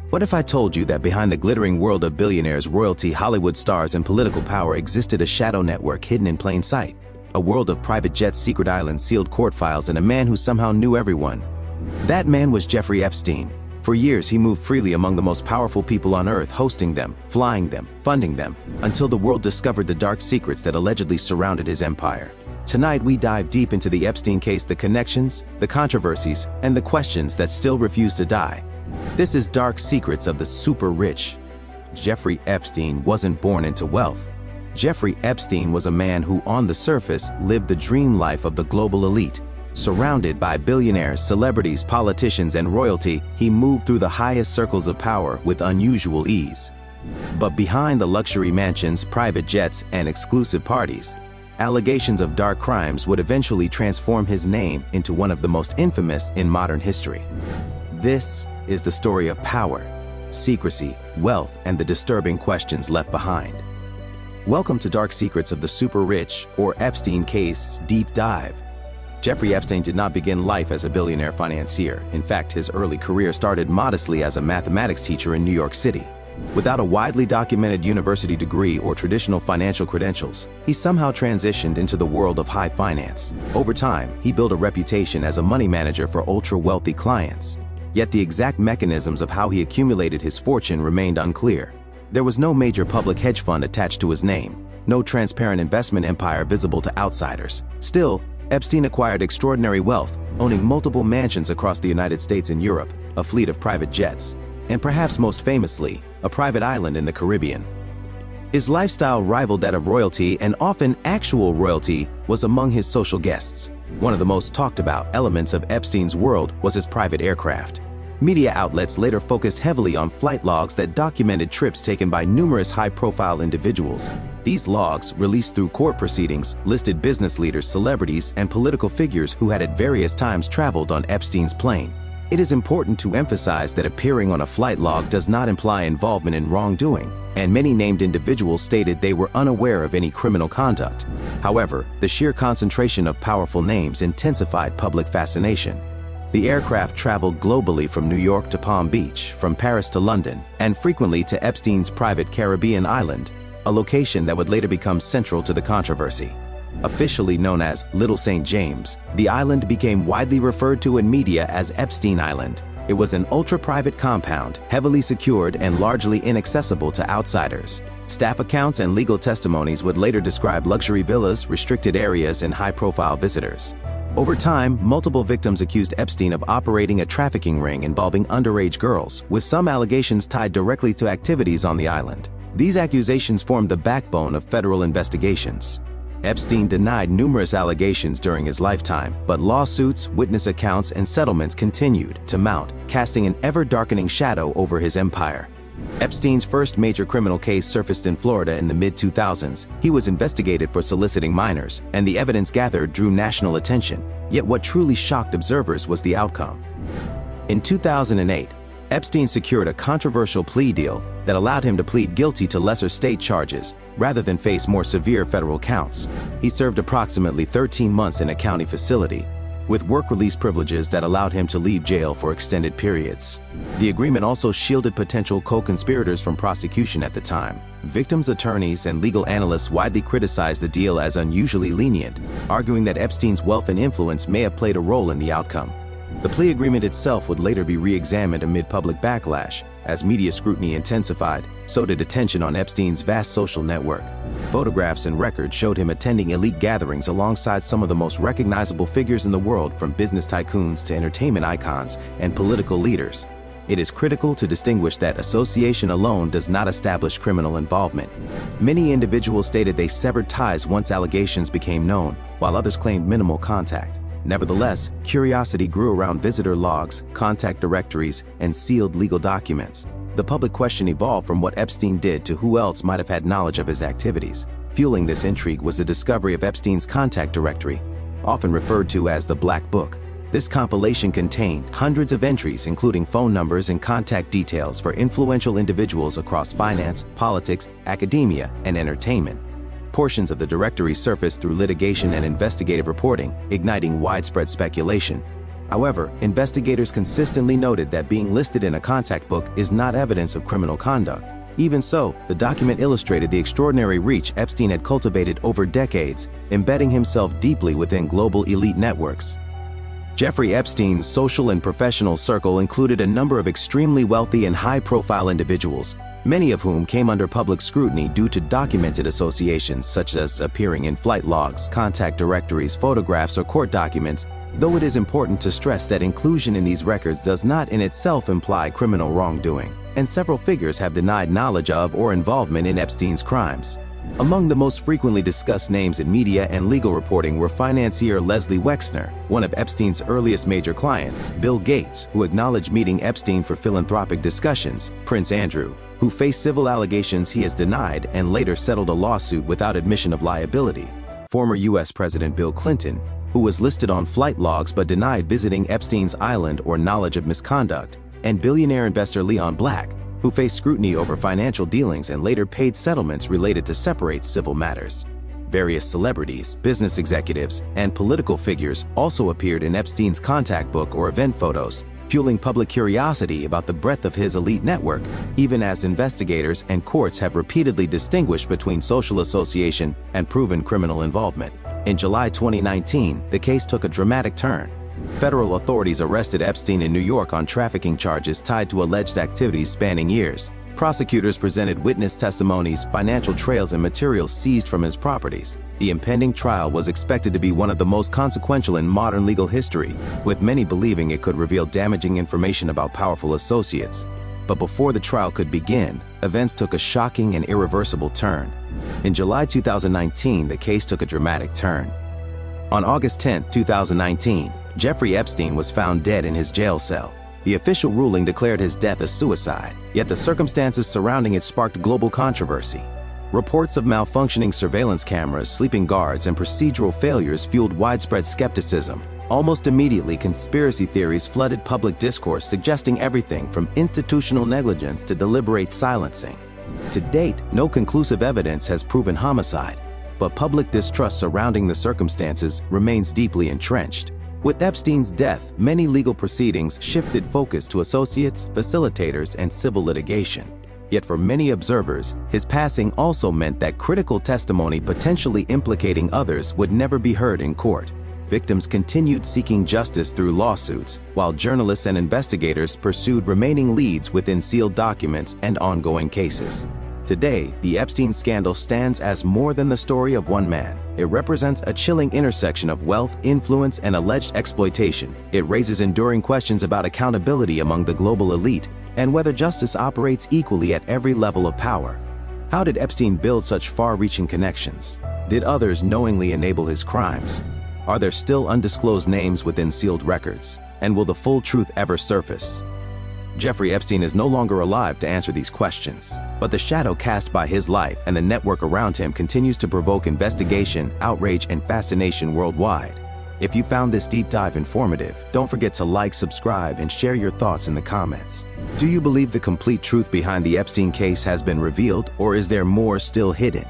What if I told you that behind the glittering world of billionaires, royalty, Hollywood stars, and political power existed a shadow network hidden in plain sight? A world of private jets, secret islands, sealed court files, and a man who somehow knew everyone. That man was Jeffrey Epstein. For years, he moved freely among the most powerful people on Earth, hosting them, flying them, funding them, until the world discovered the dark secrets that allegedly surrounded his empire. Tonight, we dive deep into the Epstein case, the connections, the controversies, and the questions that still refuse to die. This is Dark Secrets of the Super Rich. Jeffrey Epstein wasn't born into wealth. Jeffrey Epstein was a man who, on the surface, lived the dream life of the global elite. Surrounded by billionaires, celebrities, politicians, and royalty, he moved through the highest circles of power with unusual ease. But behind the luxury mansions, private jets, and exclusive parties, allegations of dark crimes would eventually transform his name into one of the most infamous in modern history. This is the story of power, secrecy, wealth, and the disturbing questions left behind. Welcome to Dark Secrets of the Super Rich, or Epstein Case Deep Dive. Jeffrey Epstein did not begin life as a billionaire financier. In fact, his early career started modestly as a mathematics teacher in New York City. Without a widely documented university degree or traditional financial credentials, he somehow transitioned into the world of high finance. Over time, he built a reputation as a money manager for ultra-wealthy clients. Yet the exact mechanisms of how he accumulated his fortune remained unclear. There was no major public hedge fund attached to his name, no transparent investment empire visible to outsiders. Still, Epstein acquired extraordinary wealth, owning multiple mansions across the United States and Europe, a fleet of private jets, and perhaps most famously, a private island in the Caribbean. His lifestyle rivaled that of royalty, and often actual royalty was among his social guests. One of the most talked about elements of Epstein's world was his private aircraft. Media outlets later focused heavily on flight logs that documented trips taken by numerous high-profile individuals. These logs, released through court proceedings, listed business leaders, celebrities, and political figures who had at various times traveled on Epstein's plane. It is important to emphasize that appearing on a flight log does not imply involvement in wrongdoing, and many named individuals stated they were unaware of any criminal conduct. However, the sheer concentration of powerful names intensified public fascination. The aircraft traveled globally from New York to Palm Beach, from Paris to London, and frequently to Epstein's private Caribbean island, a location that would later become central to the controversy. Officially known as Little St. James, the island became widely referred to in media as Epstein Island. It was an ultra-private compound, heavily secured and largely inaccessible to outsiders. Staff accounts and legal testimonies would later describe luxury villas, restricted areas, and high-profile visitors. Over time, multiple victims accused Epstein of operating a trafficking ring involving underage girls, with some allegations tied directly to activities on the island. These accusations formed the backbone of federal investigations. Epstein denied numerous allegations during his lifetime, but lawsuits, witness accounts, and settlements continued to mount, casting an ever-darkening shadow over his empire. Epstein's first major criminal case surfaced in Florida in the mid-2000s. He was investigated for soliciting minors, and the evidence gathered drew national attention. Yet what truly shocked observers was the outcome. In 2008, Epstein secured a controversial plea deal that allowed him to plead guilty to lesser state charges rather than face more severe federal counts. He served approximately 13 months in a county facility, with work release privileges that allowed him to leave jail for extended periods. The agreement also shielded potential co-conspirators from prosecution at the time. Victims' attorneys and legal analysts widely criticized the deal as unusually lenient, arguing that Epstein's wealth and influence may have played a role in the outcome. The plea agreement itself would later be re-examined amid public backlash. As media scrutiny intensified, so did attention on Epstein's vast social network. Photographs and records showed him attending elite gatherings alongside some of the most recognizable figures in the world, from business tycoons to entertainment icons and political leaders. It is critical to distinguish that association alone does not establish criminal involvement. Many individuals stated they severed ties once allegations became known, while others claimed minimal contact. Nevertheless, curiosity grew around visitor logs, contact directories, and sealed legal documents. The public question evolved from what Epstein did to who else might have had knowledge of his activities. Fueling this intrigue was the discovery of Epstein's contact directory, often referred to as the Black Book. This compilation contained hundreds of entries, including phone numbers and contact details for influential individuals across finance, politics, academia, and entertainment. Portions of the directory surfaced through litigation and investigative reporting, igniting widespread speculation. However, investigators consistently noted that being listed in a contact book is not evidence of criminal conduct. Even so, the document illustrated the extraordinary reach Epstein had cultivated over decades, embedding himself deeply within global elite networks. Jeffrey Epstein's social and professional circle included a number of extremely wealthy and high-profile individuals, many of whom came under public scrutiny due to documented associations such as appearing in flight logs, contact directories, photographs, or court documents, though it is important to stress that inclusion in these records does not in itself imply criminal wrongdoing, and several figures have denied knowledge of or involvement in Epstein's crimes. Among the most frequently discussed names in media and legal reporting were financier Leslie Wexner, one of Epstein's earliest major clients, Bill Gates, who acknowledged meeting Epstein for philanthropic discussions, Prince Andrew, who faced civil allegations he has denied and later settled a lawsuit without admission of liability, former U.S. President Bill Clinton, who was listed on flight logs but denied visiting Epstein's island or knowledge of misconduct, and billionaire investor Leon Black, who faced scrutiny over financial dealings and later paid settlements related to separate civil matters. Various celebrities, business executives, and political figures also appeared in Epstein's contact book or event photos, fueling public curiosity about the breadth of his elite network, even as investigators and courts have repeatedly distinguished between social association and proven criminal involvement. In July 2019, the case took a dramatic turn. Federal authorities arrested Epstein in New York on trafficking charges tied to alleged activities spanning years. Prosecutors presented witness testimonies, financial trails, and materials seized from his properties. The impending trial was expected to be one of the most consequential in modern legal history, with many believing it could reveal damaging information about powerful associates. But before the trial could begin, events took a shocking and irreversible turn. In July 2019, the case took a dramatic turn. On August 10, 2019, Jeffrey Epstein was found dead in his jail cell. The official ruling declared his death a suicide, yet the circumstances surrounding it sparked global controversy. Reports of malfunctioning surveillance cameras, sleeping guards, and procedural failures fueled widespread skepticism. Almost immediately, conspiracy theories flooded public discourse, suggesting everything from institutional negligence to deliberate silencing. To date, no conclusive evidence has proven homicide, but public distrust surrounding the circumstances remains deeply entrenched. With Epstein's death, many legal proceedings shifted focus to associates, facilitators, and civil litigation. Yet for many observers, his passing also meant that critical testimony potentially implicating others would never be heard in court. Victims continued seeking justice through lawsuits, while journalists and investigators pursued remaining leads within sealed documents and ongoing cases. Today, the Epstein scandal stands as more than the story of one man. It represents a chilling intersection of wealth, influence, and alleged exploitation. It raises enduring questions about accountability among the global elite and whether justice operates equally at every level of power. How did Epstein build such far-reaching connections? Did others knowingly enable his crimes? Are there still undisclosed names within sealed records? And will the full truth ever surface? Jeffrey Epstein is no longer alive to answer these questions, but the shadow cast by his life and the network around him continues to provoke investigation, outrage, and fascination worldwide. If you found this deep dive informative, don't forget to like, subscribe, and share your thoughts in the comments. Do you believe the complete truth behind the Epstein case has been revealed, or is there more still hidden?